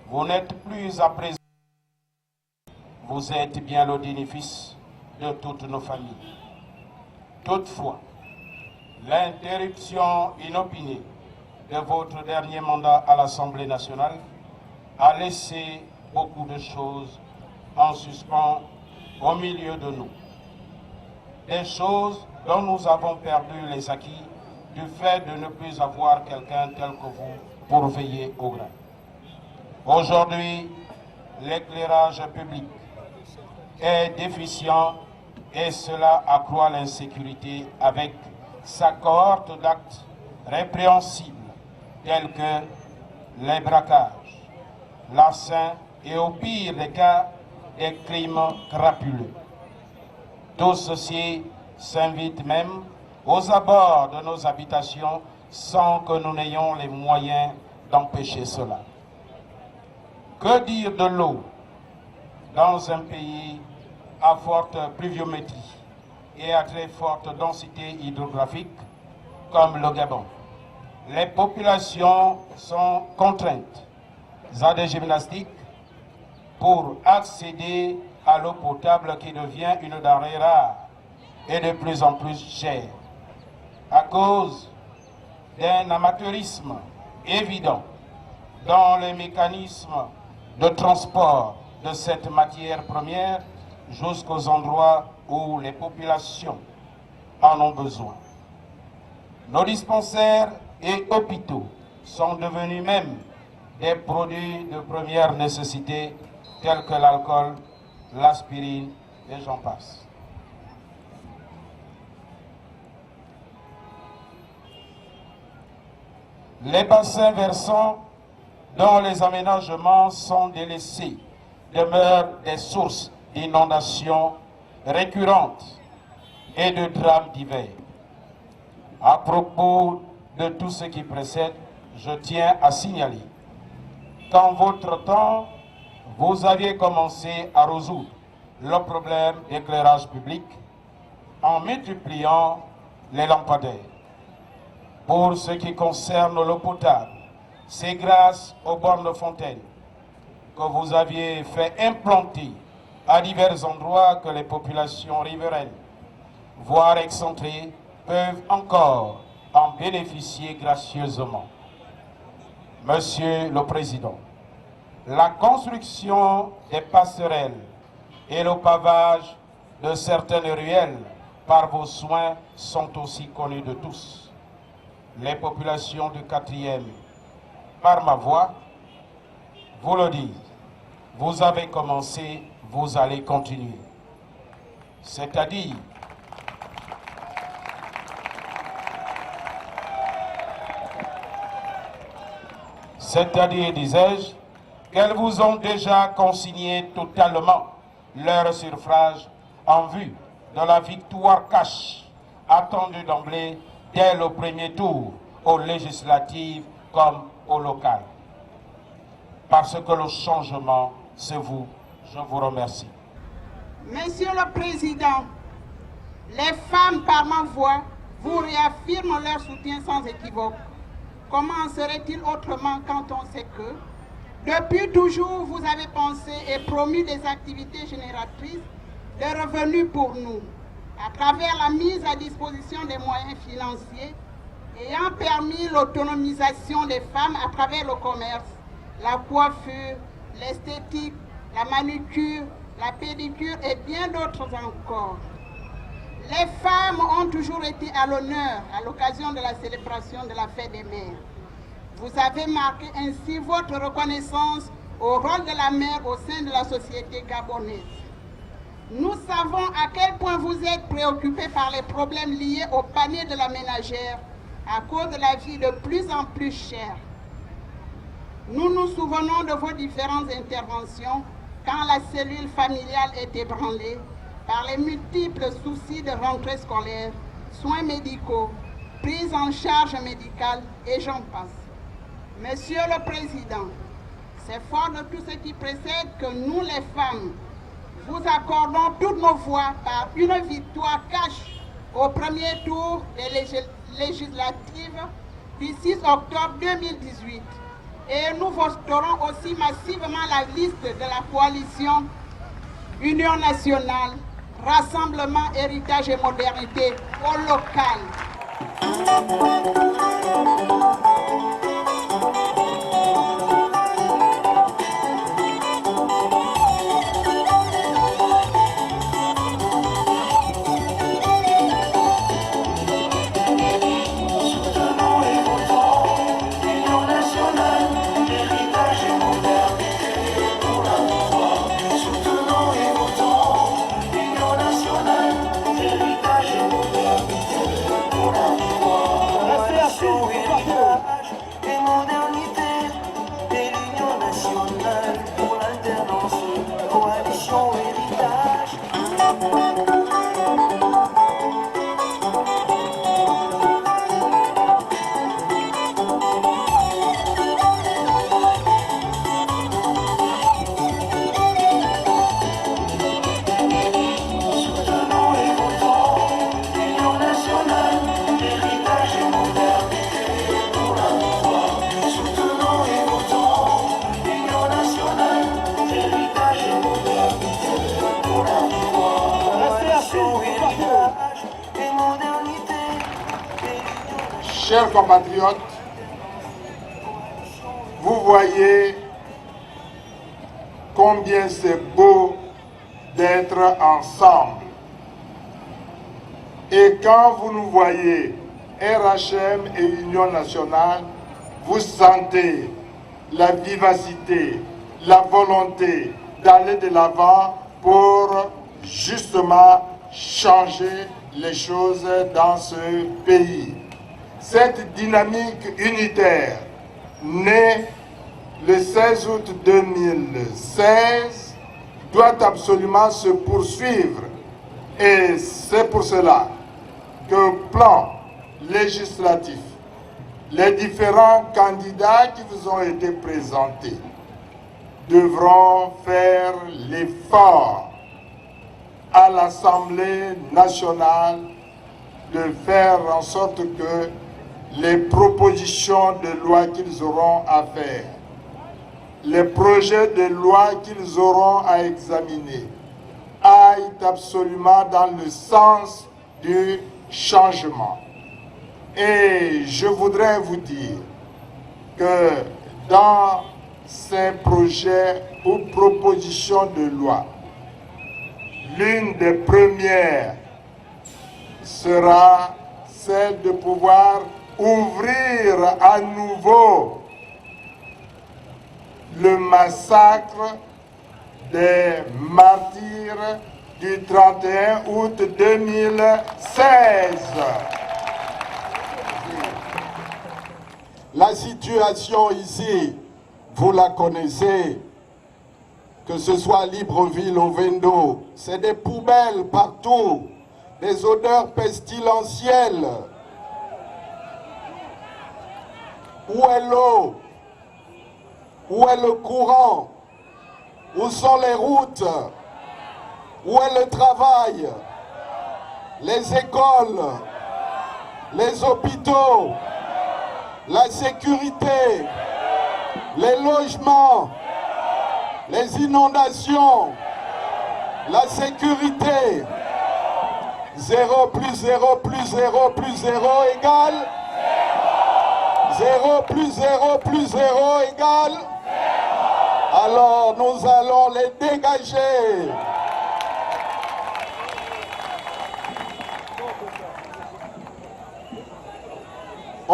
Vous n'êtes plus à présent, vous êtes bien le bénéfice de toutes nos familles. Toutefois, l'interruption inopinée de votre dernier mandat à l'Assemblée nationale a laissé beaucoup de choses en suspens au milieu de nous. Des choses dont nous avons perdu les acquis du fait de ne plus avoir quelqu'un tel que vous pour veiller au grain. Aujourd'hui, l'éclairage public est déficient et cela accroît l'insécurité avec sa cohorte d'actes répréhensibles tels que les braquages, l'arsen et au pire des cas, des crimes crapuleux. Tout ceci s'invite même aux abords de nos habitations sans que nous n'ayons les moyens d'empêcher cela. Que dire de l'eau dans un pays à forte pluviométrie et à très forte densité hydrographique comme le Gabon? Les populations sont contraintes à des gymnastiques pour accéder à l'eau potable qui devient une denrée rare et de plus en plus chère à cause d'un amateurisme évident dans les mécanismes de transport de cette matière première jusqu'aux endroits où les populations en ont besoin. Nos dispensaires et hôpitaux sont devenus même des produits de première nécessité tels que l'alcool, l'aspirine et j'en passe. Les bassins versants dont les aménagements sont délaissés demeurent des sources d'inondations récurrentes et de drames divers. À propos de tout ce qui précède, je tiens à signaler qu'en votre temps, vous aviez commencé à résoudre le problème d'éclairage public en multipliant les lampadaires. Pour ce qui concerne l'eau potable, c'est grâce aux bornes de fontaine que vous aviez fait implanter à divers endroits que les populations riveraines, voire excentrées, peuvent encore en bénéficier gracieusement. Monsieur le Président, la construction des passerelles et le pavage de certaines ruelles par vos soins sont aussi connus de tous. Les populations du 4e, par ma voix, vous le disent. Vous avez commencé, vous allez continuer. C'est-à-dire, disais-je, qu'elles vous ont déjà consigné totalement leur suffrage en vue de la victoire cash attendue d'emblée dès le premier tour aux législatives comme au local. Parce que le changement, c'est vous. Je vous remercie. Monsieur le Président, les femmes par ma voix vous réaffirment leur soutien sans équivoque. Comment serait-il autrement quand on sait que, depuis toujours, vous avez pensé et promu des activités génératrices de revenus pour nous, à travers la mise à disposition des moyens financiers ayant permis l'autonomisation des femmes à travers le commerce, la coiffure, l'esthétique, la manucure, la pédicure et bien d'autres encore. Les femmes ont toujours été à l'honneur à l'occasion de la célébration de la fête des mères. Vous avez marqué ainsi votre reconnaissance au rôle de la mère au sein de la société gabonaise. Nous savons à quel point vous êtes préoccupés par les problèmes liés au panier de la ménagère à cause de la vie de plus en plus chère. Nous nous souvenons de vos différentes interventions quand la cellule familiale est ébranlée par les multiples soucis de rentrée scolaire, soins médicaux, prise en charge médicale et j'en passe. Monsieur le Président, c'est fort de tout ce qui précède que nous les femmes vous accordons toutes nos voix par une victoire cash au premier tour des législatives du 6 octobre 2018. Et nous voterons aussi massivement la liste de la coalition Union nationale, Rassemblement, Héritage et Modernité au local. Chers compatriotes, vous voyez combien c'est beau d'être ensemble. Et quand vous nous voyez, RHM et Union nationale, vous sentez la vivacité, la volonté d'aller de l'avant pour justement changer les choses dans ce pays. Cette dynamique unitaire, née le 16 août 2016, doit absolument se poursuivre. Et c'est pour cela que plan législatif, les différents candidats qui vous ont été présentés devront faire l'effort à l'Assemblée nationale de faire en sorte que les propositions de loi qu'ils auront à faire, les projets de loi qu'ils auront à examiner, aillent absolument dans le sens du changement. Et je voudrais vous dire que dans ces projets ou propositions de loi, l'une des premières sera celle de pouvoir ouvrir à nouveau le massacre des martyrs du 31 août 2016. La situation ici, vous la connaissez, que ce soit à Libreville ou Vendo, c'est des poubelles partout, des odeurs pestilentielles. Où est l'eau? Où est le courant? Où sont les routes? Où est le travail? Les écoles? Les hôpitaux? La sécurité? Les logements? Les inondations? La sécurité? 0 plus 0 plus 0 plus 0 égale 0 plus 0 plus 0 égale 0. Alors nous allons les dégager.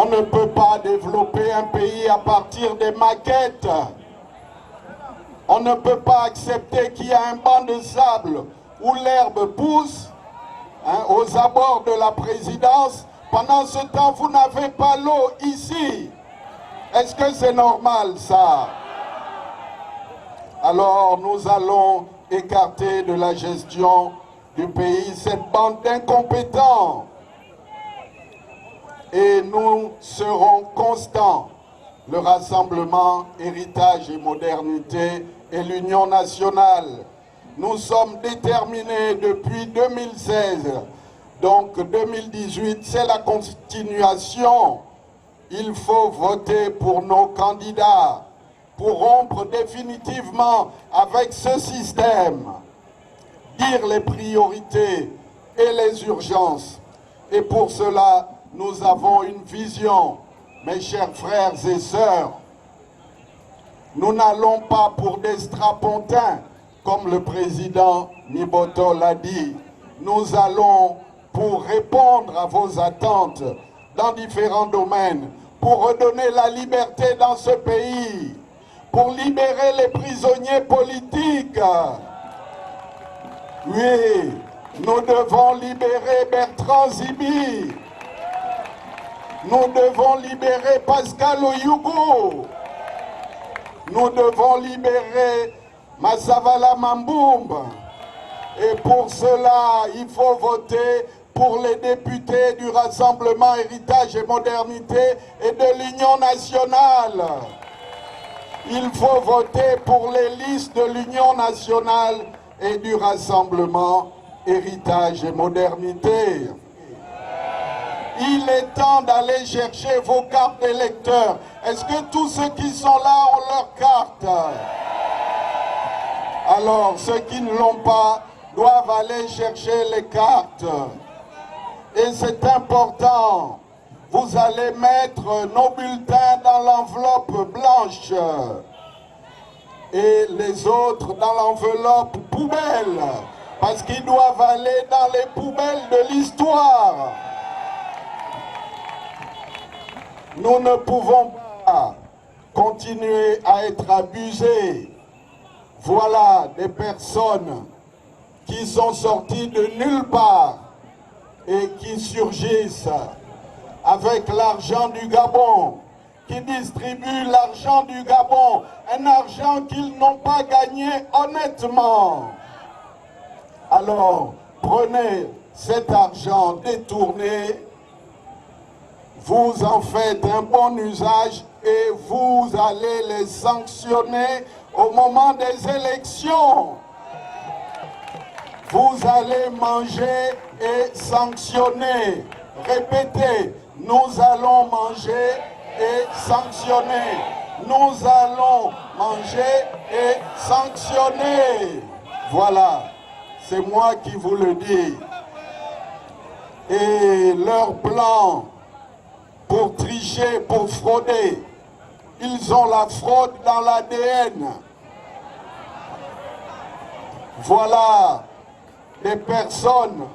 On ne peut pas développer un pays à partir des maquettes. On ne peut pas accepter qu'il y ait un banc de sable où l'herbe pousse aux abords de la présidence. Pendant ce temps, vous n'avez pas l'eau ici. Est-ce que c'est normal, ça? Alors, nous allons écarter de la gestion du pays cette bande d'incompétents. Et nous serons constants. Le Rassemblement, Héritage et Modernité et l'Union nationale. Nous sommes déterminés depuis 2016. Donc 2018, c'est la continuation. Il faut voter pour nos candidats pour rompre définitivement avec ce système. Dire les priorités et les urgences. Et pour cela, nous avons une vision. Mes chers frères et sœurs, nous n'allons pas pour des strapontins, comme le président Niboto l'a dit. Nous allons pour répondre à vos attentes dans différents domaines, pour redonner la liberté dans ce pays, pour libérer les prisonniers politiques. Oui, nous devons libérer Bertrand Zibi. Nous devons libérer Pascal Oyugu. Nous devons libérer Massavala Mamboum. Et pour cela, il faut voter pour les députés du Rassemblement Héritage et Modernité et de l'Union nationale. Il faut voter pour les listes de l'Union nationale et du Rassemblement Héritage et Modernité. Il est temps d'aller chercher vos cartes d'électeurs. Est-ce que tous ceux qui sont là ont leurs cartes? Alors, ceux qui ne l'ont pas doivent aller chercher les cartes. Et c'est important. Vous allez mettre nos bulletins dans l'enveloppe blanche et les autres dans l'enveloppe poubelle, parce qu'ils doivent aller dans les poubelles de l'histoire. Nous ne pouvons pas continuer à être abusés. Voilà des personnes qui sont sorties de nulle part et qui surgissent avec l'argent du Gabon, qui distribuent l'argent du Gabon, un argent qu'ils n'ont pas gagné honnêtement. Alors, prenez cet argent détourné, vous en faites un bon usage et vous allez les sanctionner au moment des élections. Vous allez manger et sanctionner. Répétez, nous allons manger et sanctionner. Nous allons manger et sanctionner. Voilà, c'est moi qui vous le dis. Et leur plan pour tricher, pour frauder, ils ont la fraude dans l'ADN. Voilà des personnes,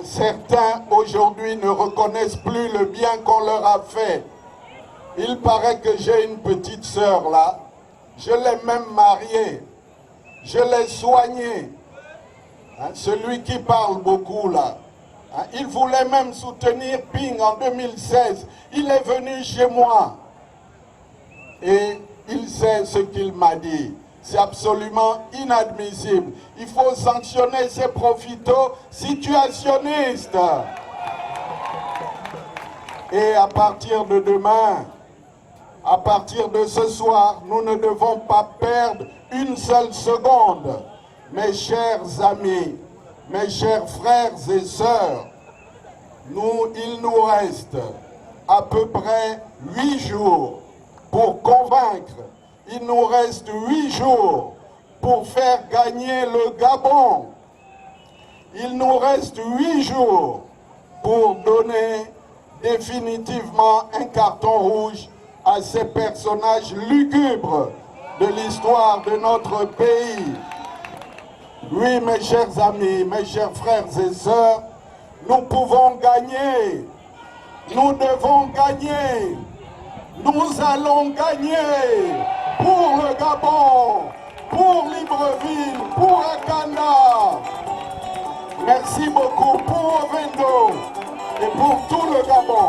certains aujourd'hui ne reconnaissent plus le bien qu'on leur a fait. Il paraît que j'ai une petite sœur là, je l'ai même mariée, je l'ai soignée. Celui qui parle beaucoup là, il voulait même soutenir Ping en 2016. Il est venu chez moi et il sait ce qu'il m'a dit. C'est absolument inadmissible. Il faut sanctionner ces profitos situationnistes. Et à partir de demain, à partir de ce soir, nous ne devons pas perdre une seule seconde. Mes chers amis, mes chers frères et sœurs, il nous reste à peu près 8 jours pour convaincre. Il nous reste 8 jours pour faire gagner le Gabon. il nous reste 8 jours pour donner définitivement un carton rouge à ces personnages lugubres de l'histoire de notre pays. Oui, mes chers amis, mes chers frères et sœurs, nous pouvons gagner. Nous devons gagner. Nous allons gagner pour le Gabon, pour Libreville, pour Akanda. Merci beaucoup pour Ovendo et pour tout le Gabon.